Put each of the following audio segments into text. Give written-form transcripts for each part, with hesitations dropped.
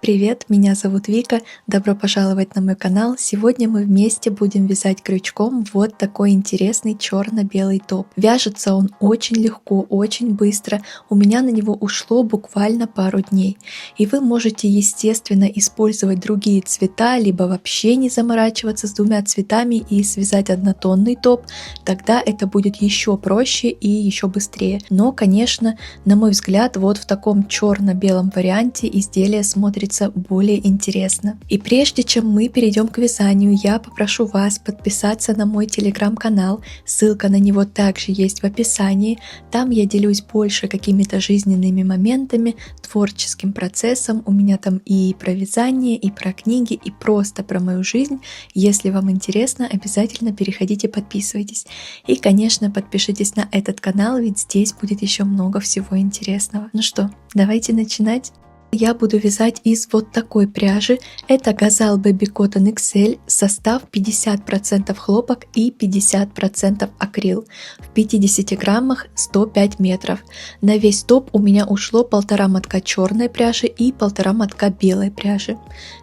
привет! Меня зовут Вика, добро пожаловать на мой канал. Сегодня мы вместе будем вязать крючком вот такой интересный черно-белый топ. Вяжется он очень легко, очень быстро. У меня на него ушло буквально пару дней. И вы можете, естественно, использовать другие цвета, либо вообще не заморачиваться с двумя цветами и связать однотонный топ. Тогда это будет еще проще и еще быстрее. Но, конечно, на мой взгляд, вот в таком черно-белом варианте изделие смотрится более интересно. И прежде чем мы перейдем к вязанию, я попрошу вас подписаться на мой телеграм-канал. Ссылка на него также есть в описании. Там я делюсь больше какими-то жизненными моментами, творческим процессом. У меня там и про вязание, и про книги, и просто про мою жизнь. Если вам интересно, обязательно переходите, подписывайтесь. И, конечно, подпишитесь на этот канал, ведь здесь будет еще много всего интересного. Ну что, давайте начинать. Я буду вязать из вот такой пряжи. Это Gazal Baby Cotton XL, состав 50% хлопок и 50% акрил. В 50 граммах 105 метров. На весь топ у меня ушло 1,5 мотка черной пряжи и 1,5 мотка белой пряжи.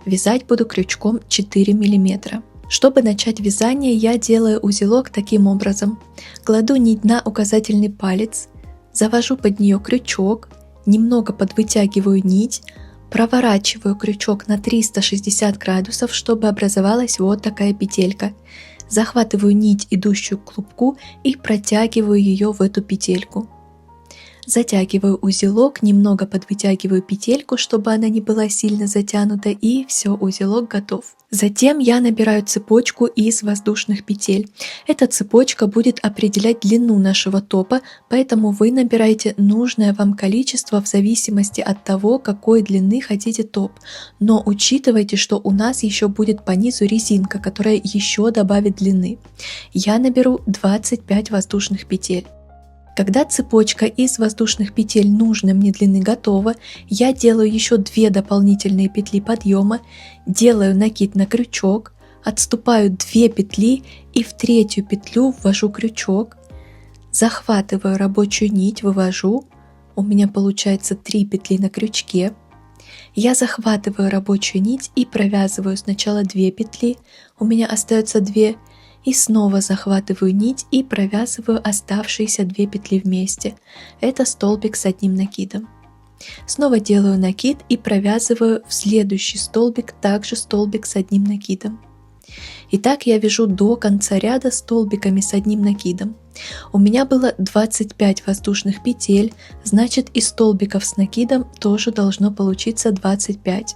Вязать буду крючком 4 мм. Чтобы начать вязание, я делаю узелок таким образом. Кладу нить на указательный палец, завожу под нее крючок, немного подвытягиваю нить, проворачиваю крючок на 360 градусов, чтобы образовалась вот такая петелька. Захватываю нить, идущую к клубку, и протягиваю ее в эту петельку. Затягиваю узелок, немного подвытягиваю петельку, чтобы она не была сильно затянута, и все, узелок готов. Затем я набираю цепочку из воздушных петель. Эта цепочка будет определять длину нашего топа, поэтому вы набираете нужное вам количество в зависимости от того, какой длины хотите топ. Но учитывайте, что у нас еще будет по низу резинка, которая еще добавит длины. Я наберу 25 воздушных петель. Когда цепочка из воздушных петель нужной мне длины готова, я делаю еще 2 дополнительные петли подъема, делаю накид на крючок, отступаю 2 петли и в 3-ю петлю ввожу крючок, захватываю рабочую нить, вывожу, у меня получается 3 петли на крючке. Я захватываю рабочую нить и провязываю сначала 2 петли, у меня остается 2, и снова захватываю нить и провязываю оставшиеся 2 петли вместе. Это столбик с одним накидом. Снова делаю накид и провязываю в следующий столбик также столбик с одним накидом. И так я вяжу до конца ряда столбиками с одним накидом. У меня было 25 воздушных петель, значит и столбиков с накидом тоже должно получиться 25.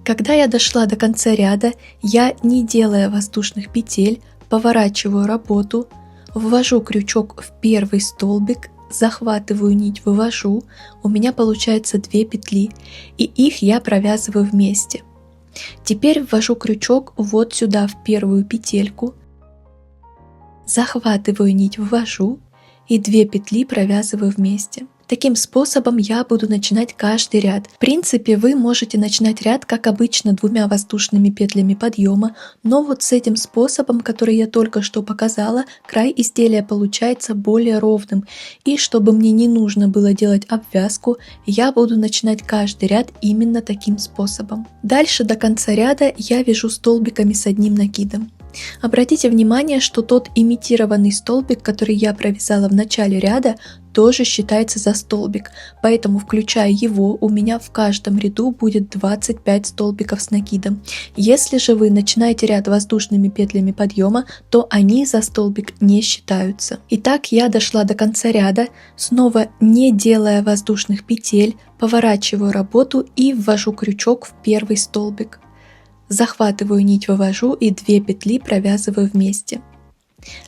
Когда я дошла до конца ряда, я, не делая воздушных петель, поворачиваю работу, ввожу крючок в первый столбик, захватываю нить, вывожу, у меня получается 2 петли, и их я провязываю вместе. Теперь ввожу крючок вот сюда в первую петельку, захватываю нить, ввожу, и 2 петли провязываю вместе. Таким способом я буду начинать каждый ряд. В принципе, вы можете начинать ряд, как обычно, 2 воздушными петлями подъема, но вот с этим способом, который я только что показала, край изделия получается более ровным. И чтобы мне не нужно было делать обвязку, я буду начинать каждый ряд именно таким способом. Дальше до конца ряда я вяжу столбиками с одним накидом. Обратите внимание, что тот имитированный столбик, который я провязала в начале ряда, тоже считается за столбик, поэтому, включая его, у меня в каждом ряду будет 25 столбиков с накидом. Если же вы начинаете ряд воздушными петлями подъема, то они за столбик не считаются. Итак, я дошла до конца ряда, снова не делая воздушных петель, поворачиваю работу и ввожу крючок в первый столбик. Захватываю нить, вывожу и 2 петли провязываю вместе.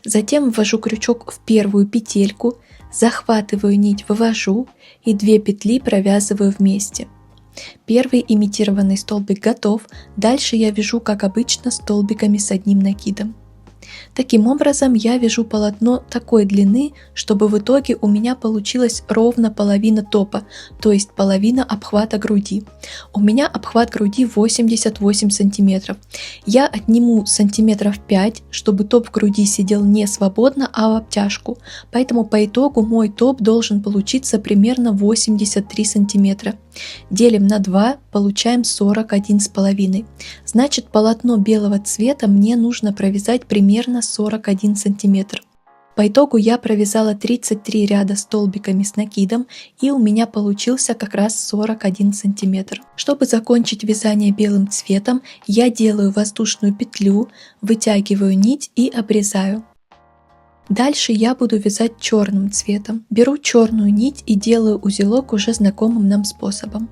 Затем ввожу крючок в первую петельку, захватываю нить, вывожу и 2 петли провязываю вместе. Первый имитированный столбик готов, дальше я вяжу как обычно столбиками с одним накидом. Таким образом, я вяжу полотно такой длины, чтобы в итоге у меня получилась ровно половина топа, то есть половина обхвата груди. У меня обхват груди 88 сантиметров. Я отниму сантиметров 5, чтобы топ груди сидел не свободно, а в обтяжку. Поэтому по итогу мой топ должен получиться примерно 83 сантиметра. Делим на 2, получаем 41,5. Значит, полотно белого цвета мне нужно провязать примерно 41 сантиметр. По итогу я провязала 33 ряда столбиками с накидом, и у меня получился как раз 41 сантиметр. Чтобы закончить вязание белым цветом, я делаю воздушную петлю, вытягиваю нить и обрезаю. Дальше я буду вязать черным цветом. Беру черную нить и делаю узелок уже знакомым нам способом.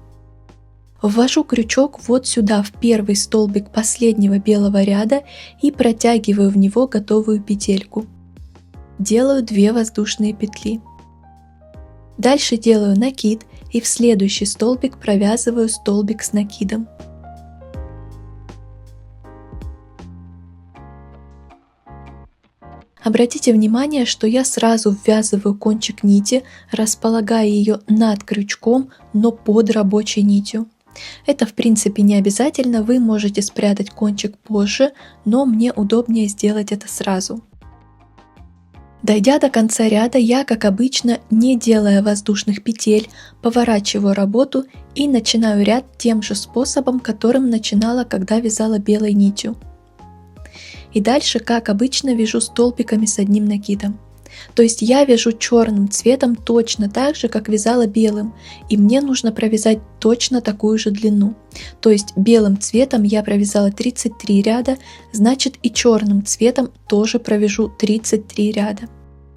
Ввожу крючок вот сюда в первый столбик последнего белого ряда и протягиваю в него готовую петельку. Делаю 2 воздушные петли. Дальше делаю накид и в следующий столбик провязываю столбик с накидом. Обратите внимание, что я сразу ввязываю кончик нити, располагая ее над крючком, но под рабочей нитью. Это в принципе не обязательно, вы можете спрятать кончик позже, но мне удобнее сделать это сразу. Дойдя до конца ряда, я, как обычно, не делая воздушных петель, поворачиваю работу и начинаю ряд тем же способом, которым начинала, когда вязала белой нитью. И дальше, как обычно, вяжу столбиками с одним накидом. То есть я вяжу черным цветом точно так же, как вязала белым, и мне нужно провязать точно такую же длину. То есть белым цветом я провязала 33 ряда, значит и черным цветом тоже провяжу 33 ряда.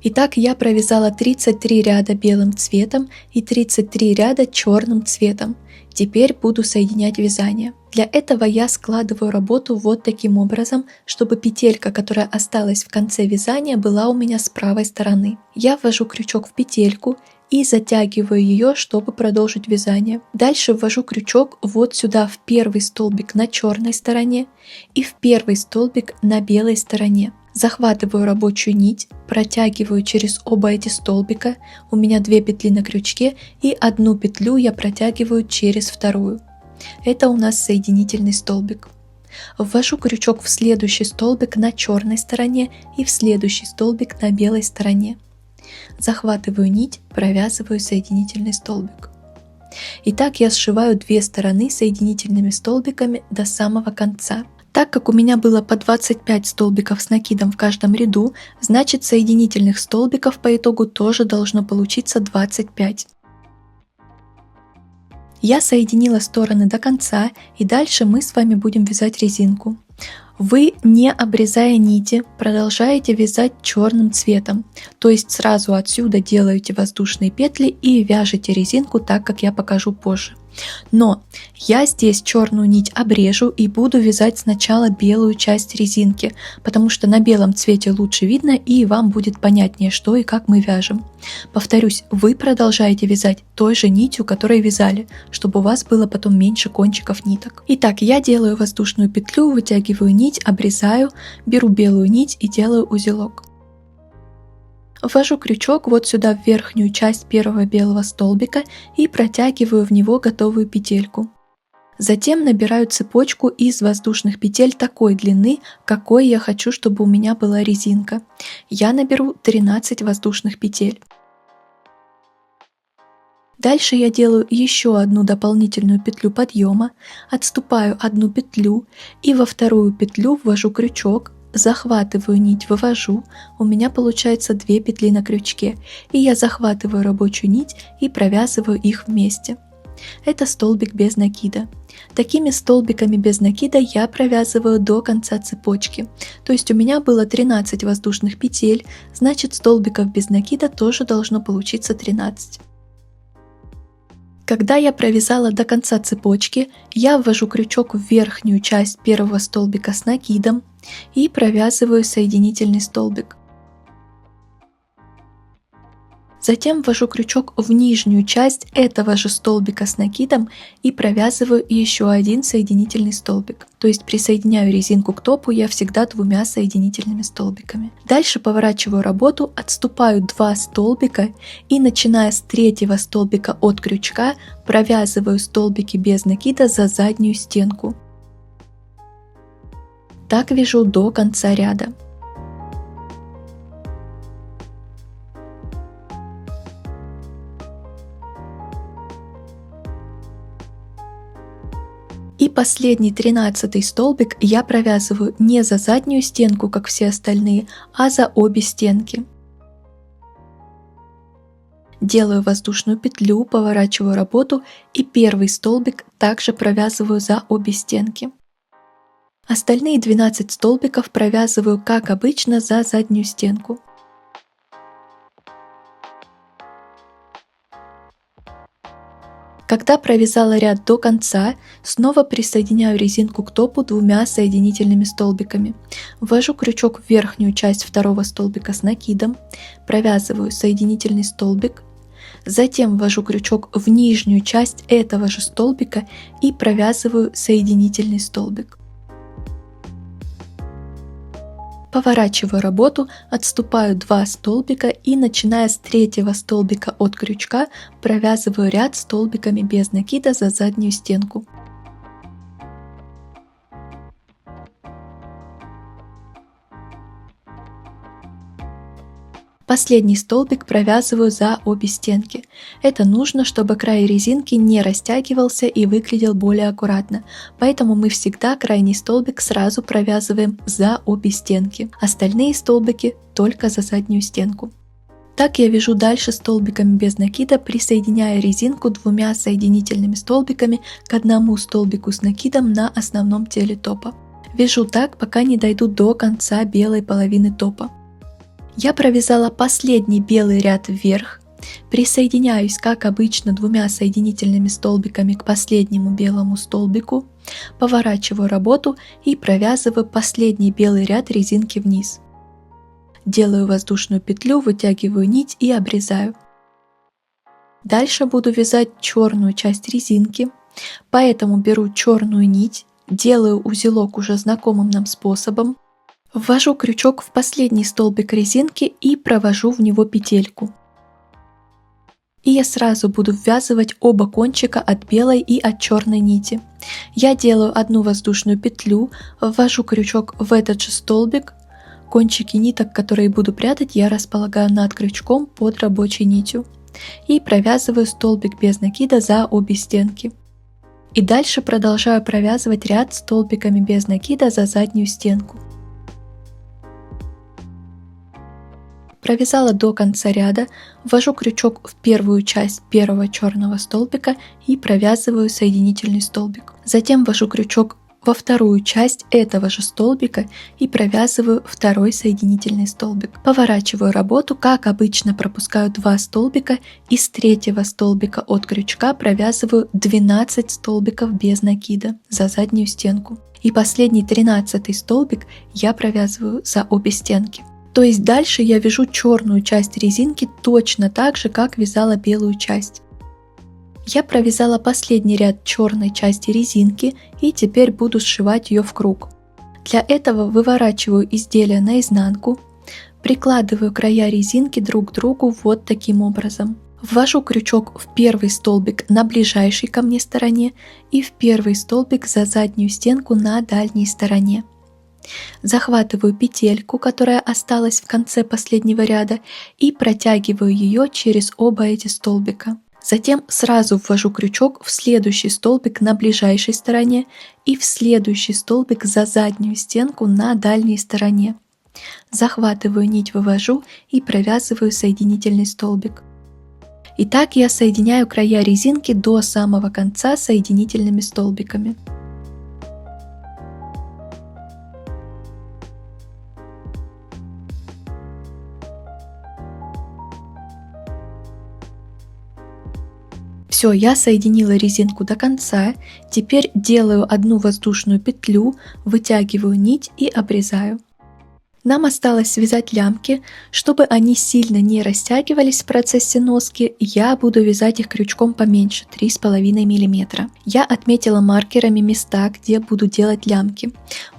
Итак, я провязала 33 ряда белым цветом и 33 ряда черным цветом. Теперь буду соединять вязание. Для этого я складываю работу вот таким образом, чтобы петелька, которая осталась в конце вязания, была у меня с правой стороны. Я ввожу крючок в петельку и затягиваю ее, чтобы продолжить вязание. Дальше ввожу крючок вот сюда в первый столбик на черной стороне и в первый столбик на белой стороне. Захватываю рабочую нить, протягиваю через оба эти столбика, у меня 2 петли на крючке и одну петлю я протягиваю через вторую. Это у нас соединительный столбик. Ввожу крючок в следующий столбик на черной стороне и в следующий столбик на белой стороне. Захватываю нить, провязываю соединительный столбик. Итак, я сшиваю 2 стороны соединительными столбиками до самого конца. Так как у меня было по 25 столбиков с накидом в каждом ряду, значит соединительных столбиков по итогу тоже должно получиться 25. Я соединила стороны до конца, и дальше мы с вами будем вязать резинку. Вы, не обрезая нити, продолжаете вязать черным цветом, то есть сразу отсюда делаете воздушные петли и вяжете резинку так, как я покажу позже. Но я здесь черную нить обрежу и буду вязать сначала белую часть резинки, потому что на белом цвете лучше видно и вам будет понятнее, что и как мы вяжем. Повторюсь, вы продолжаете вязать той же нитью, которой вязали, чтобы у вас было потом меньше кончиков ниток. Итак, я делаю воздушную петлю, вытягиваю нить, обрезаю, беру белую нить и делаю узелок. Ввожу крючок вот сюда в верхнюю часть первого белого столбика и протягиваю в него готовую петельку. Затем набираю цепочку из воздушных петель такой длины, какой я хочу, чтобы у меня была резинка. Я наберу 13 воздушных петель. Дальше я делаю еще одну дополнительную петлю подъема, отступаю одну петлю и во вторую петлю ввожу крючок, захватываю нить, вывожу, у меня получается 2 петли на крючке, и я захватываю рабочую нить и провязываю их вместе. Это столбик без накида. Такими столбиками без накида я провязываю до конца цепочки. То есть у меня было 13 воздушных петель, значит столбиков без накида тоже должно получиться 13. Когда я провязала до конца цепочки, я ввожу крючок в верхнюю часть первого столбика с накидом и провязываю соединительный столбик. Затем ввожу крючок в нижнюю часть этого же столбика с накидом и провязываю еще один соединительный столбик. То есть присоединяю резинку к топу я всегда двумя соединительными столбиками. Дальше поворачиваю работу, отступаю 2 столбика и начиная с 3-го столбика от крючка провязываю столбики без накида за заднюю стенку. Так вяжу до конца ряда. И последний 13-й столбик я провязываю не за заднюю стенку, как все остальные, а за обе стенки. Делаю воздушную петлю, поворачиваю работу и первый столбик также провязываю за обе стенки. Остальные 12 столбиков провязываю, как обычно, за заднюю стенку. Когда провязала ряд до конца, снова присоединяю резинку к топу двумя соединительными столбиками. Ввожу крючок в верхнюю часть 2-го столбика с накидом, провязываю соединительный столбик, затем ввожу крючок в нижнюю часть этого же столбика и провязываю соединительный столбик. Поворачиваю работу, отступаю 2 столбика и начиная с 3-го столбика от крючка провязываю ряд столбиками без накида за заднюю стенку. Последний столбик провязываю за обе стенки. Это нужно, чтобы край резинки не растягивался и выглядел более аккуратно, поэтому мы всегда крайний столбик сразу провязываем за обе стенки, остальные столбики только за заднюю стенку. Так я вяжу дальше столбиками без накида, присоединяя резинку двумя соединительными столбиками к одному столбику с накидом на основном теле топа. Вяжу так, пока не дойду до конца белой половины топа. Я провязала последний белый ряд вверх, присоединяюсь, как обычно, двумя соединительными столбиками к последнему белому столбику, поворачиваю работу и провязываю последний белый ряд резинки вниз. Делаю воздушную петлю, вытягиваю нить и обрезаю. Дальше буду вязать черную часть резинки, поэтому беру черную нить, делаю узелок уже знакомым нам способом, ввожу крючок в последний столбик резинки и провожу в него петельку. И я сразу буду ввязывать оба кончика от белой и от черной нити. Я делаю одну воздушную петлю, ввожу крючок в этот же столбик. Кончики ниток, которые буду прятать, я располагаю над крючком под рабочей нитью. И провязываю столбик без накида за обе стенки. И дальше продолжаю провязывать ряд столбиками без накида за заднюю стенку. Провязала до конца ряда, ввожу крючок в первую часть первого черного столбика и провязываю соединительный столбик. Затем ввожу крючок во вторую часть этого же столбика и провязываю второй соединительный столбик. Поворачиваю работу, как обычно пропускаю 2 столбика и с 3-го столбика от крючка провязываю 12 столбиков без накида за заднюю стенку. И последний 13-й столбик я провязываю за обе стенки. То есть дальше я вяжу черную часть резинки точно так же, как вязала белую часть. Я провязала последний ряд черной части резинки и теперь буду сшивать ее в круг. Для этого выворачиваю изделие наизнанку, прикладываю края резинки друг к другу вот таким образом. Ввожу крючок в первый столбик на ближайшей ко мне стороне и в первый столбик за заднюю стенку на дальней стороне. Захватываю петельку, которая осталась в конце последнего ряда, и протягиваю ее через оба эти столбика. Затем сразу ввожу крючок в следующий столбик на ближайшей стороне и в следующий столбик за заднюю стенку на дальней стороне. Захватываю нить, вывожу и провязываю соединительный столбик. И так я соединяю края резинки до самого конца соединительными столбиками. Все, я соединила резинку до конца, теперь делаю одну воздушную петлю, вытягиваю нить и обрезаю. Нам осталось связать лямки. Чтобы они сильно не растягивались в процессе носки, я буду вязать их крючком поменьше, 3,5 мм. Я отметила маркерами места, где буду делать лямки.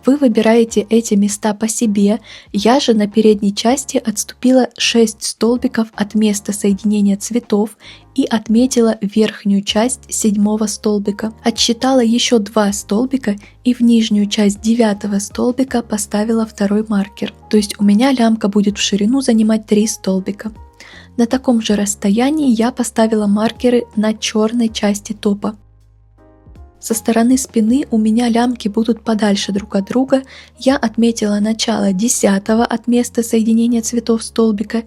Вы выбираете эти места по себе. Я же на передней части отступила 6 столбиков от места соединения цветов и отметила верхнюю часть 7 столбика. Отсчитала еще 2 столбика и в нижнюю часть 9 столбика поставила второй маркер. То есть у меня лямка будет в ширину занимать 3 столбика. На таком же расстоянии я поставила маркеры на черной части топа. Со стороны спины у меня лямки будут подальше друг от друга. Я отметила начало 10 от места соединения цветов столбика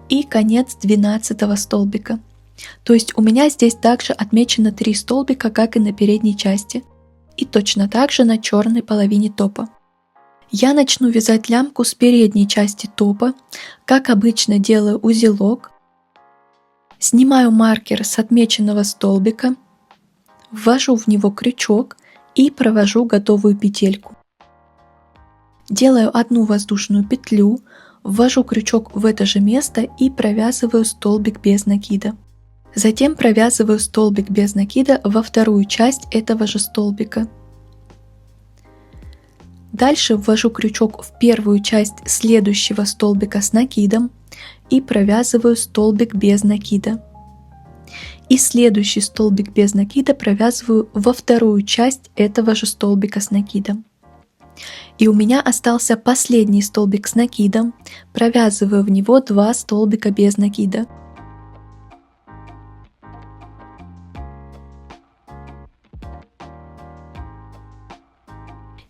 и конец 12 столбика. То есть у меня здесь также отмечено 3 столбика, как и на передней части. И точно так же на черной половине топа. Я начну вязать лямку с передней части топа. Как обычно делаю узелок. Снимаю маркер с отмеченного столбика. Ввожу в него крючок и провожу готовую петельку. Делаю одну воздушную петлю, ввожу крючок в это же место и провязываю столбик без накида. Затем провязываю столбик без накида во вторую часть этого же столбика. Дальше ввожу крючок в первую часть следующего столбика с накидом и провязываю столбик без накида. И следующий столбик без накида провязываю во вторую часть этого же столбика с накидом. И у меня остался последний столбик с накидом, провязываю в него 2 столбика без накида.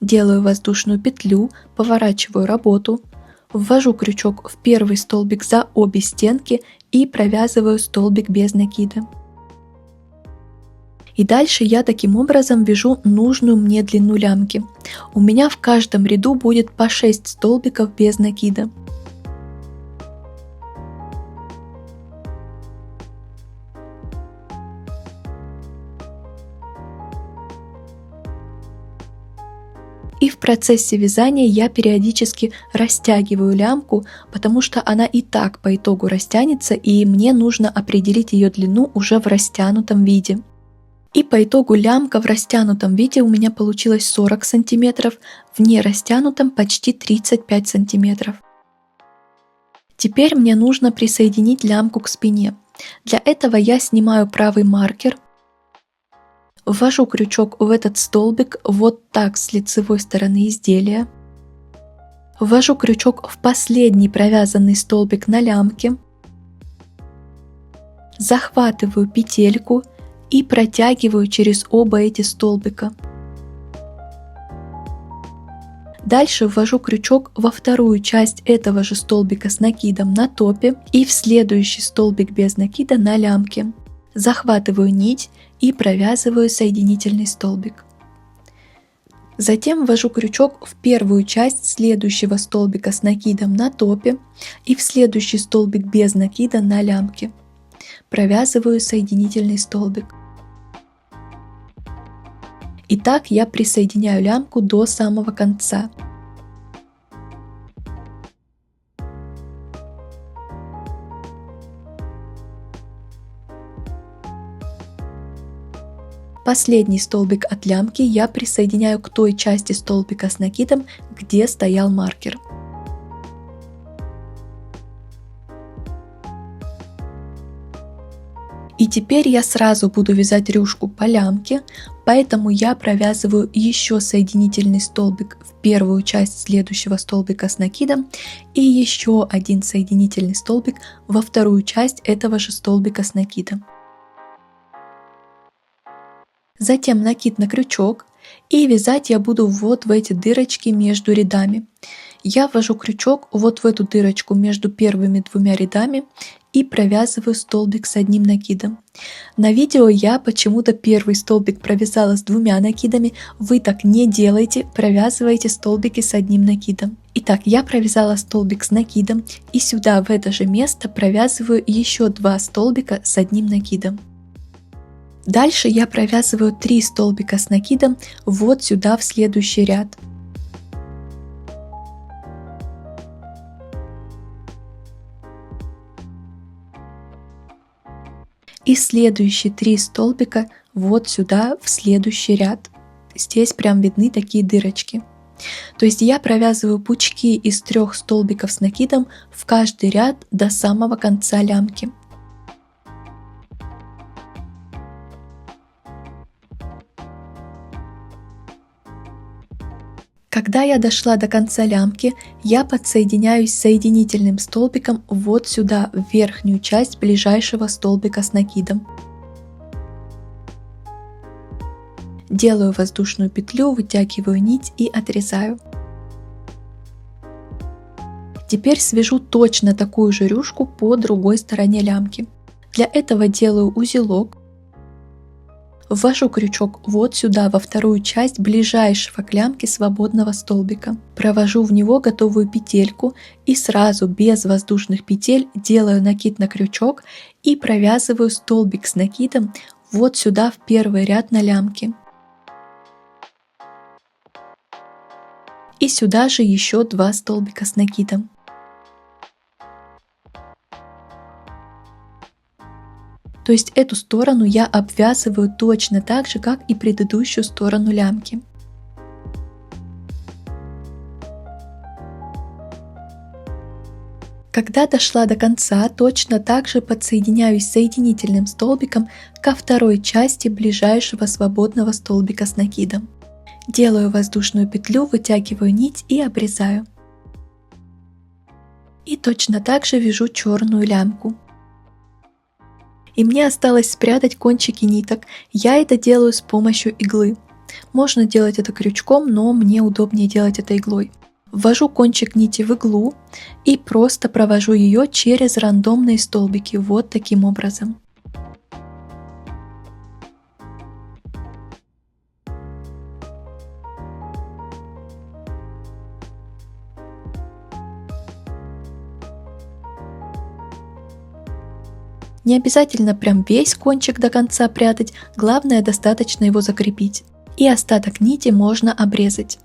Делаю воздушную петлю, поворачиваю работу, ввожу крючок в первый столбик за обе стенки и провязываю столбик без накида. И дальше я таким образом вяжу нужную мне длину лямки. У меня в каждом ряду будет по 6 столбиков без накида. И в процессе вязания я периодически растягиваю лямку, потому что она и так по итогу растянется, и мне нужно определить ее длину уже в растянутом виде. И по итогу лямка в растянутом виде у меня получилась 40 сантиметров, в нерастянутом почти 35 сантиметров. Теперь мне нужно присоединить лямку к спине. Для этого я снимаю правый маркер, ввожу крючок в этот столбик вот так с лицевой стороны изделия, ввожу крючок в последний провязанный столбик на лямке, захватываю петельку и протягиваю через оба эти столбика. Дальше ввожу крючок во вторую часть этого же столбика с накидом на топе и в следующий столбик без накида на лямке. Захватываю нить и провязываю соединительный столбик. Затем ввожу крючок в первую часть следующего столбика с накидом на топе и в следующий столбик без накида на лямке. Провязываю соединительный столбик. И так я присоединяю лямку до самого конца. Последний столбик от лямки я присоединяю к той части столбика с накидом, где стоял маркер. И теперь я сразу буду вязать рюшку по лямке, поэтому я провязываю еще соединительный столбик в первую часть следующего столбика с накидом и еще один соединительный столбик во вторую часть этого же столбика с накидом. Затем накид на крючок, и вязать я буду вот в эти дырочки между рядами. Я ввожу крючок вот в эту дырочку между первыми двумя рядами и провязываю столбик с одним накидом. На видео я почему-то первый столбик провязала с 2 накидами, вы так не делайте, провязывайте столбики с одним накидом. Итак, я провязала столбик с накидом и сюда в это же место провязываю еще 2 столбика с одним накидом. Дальше я провязываю 3 столбика с накидом вот сюда в следующий ряд. И следующие 3 столбика вот сюда в следующий ряд. Здесь прям видны такие дырочки. То есть я провязываю пучки из 3 столбиков с накидом в каждый ряд до самого конца лямки. Когда я дошла до конца лямки, я подсоединяюсь соединительным столбиком вот сюда, в верхнюю часть ближайшего столбика с накидом. Делаю воздушную петлю, вытягиваю нить и отрезаю. Теперь свяжу точно такую же рюшку по другой стороне лямки. Для этого делаю узелок. Ввожу крючок вот сюда, во вторую часть ближайшего к лямке свободного столбика. Провожу в него готовую петельку и сразу без воздушных петель делаю накид на крючок и провязываю столбик с накидом вот сюда в первый ряд на лямке. И сюда же еще 2 столбика с накидом. То есть эту сторону я обвязываю точно так же, как и предыдущую сторону лямки. Когда дошла до конца, точно так же подсоединяюсь соединительным столбиком ко второй части ближайшего свободного столбика с накидом. Делаю воздушную петлю, вытягиваю нить и обрезаю. И точно так же вяжу черную лямку. И мне осталось спрятать кончики ниток. Я это делаю с помощью иглы. Можно делать это крючком, но мне удобнее делать это иглой. Ввожу кончик нити в иглу и просто провожу ее через рандомные столбики, вот таким образом. Не обязательно прям весь кончик до конца прятать, главное достаточно его закрепить. И остаток нити можно обрезать.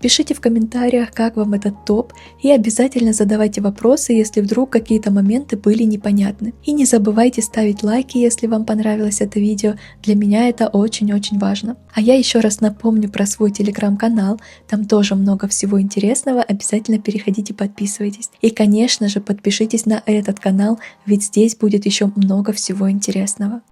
Пишите в комментариях, как вам этот топ, и обязательно задавайте вопросы, если вдруг какие-то моменты были непонятны. И не забывайте ставить лайки, если вам понравилось это видео, для меня это очень-очень важно. А я еще раз напомню про свой телеграм-канал, там тоже много всего интересного, обязательно переходите, подписывайтесь. И конечно же подпишитесь на этот канал, ведь здесь будет еще много всего интересного.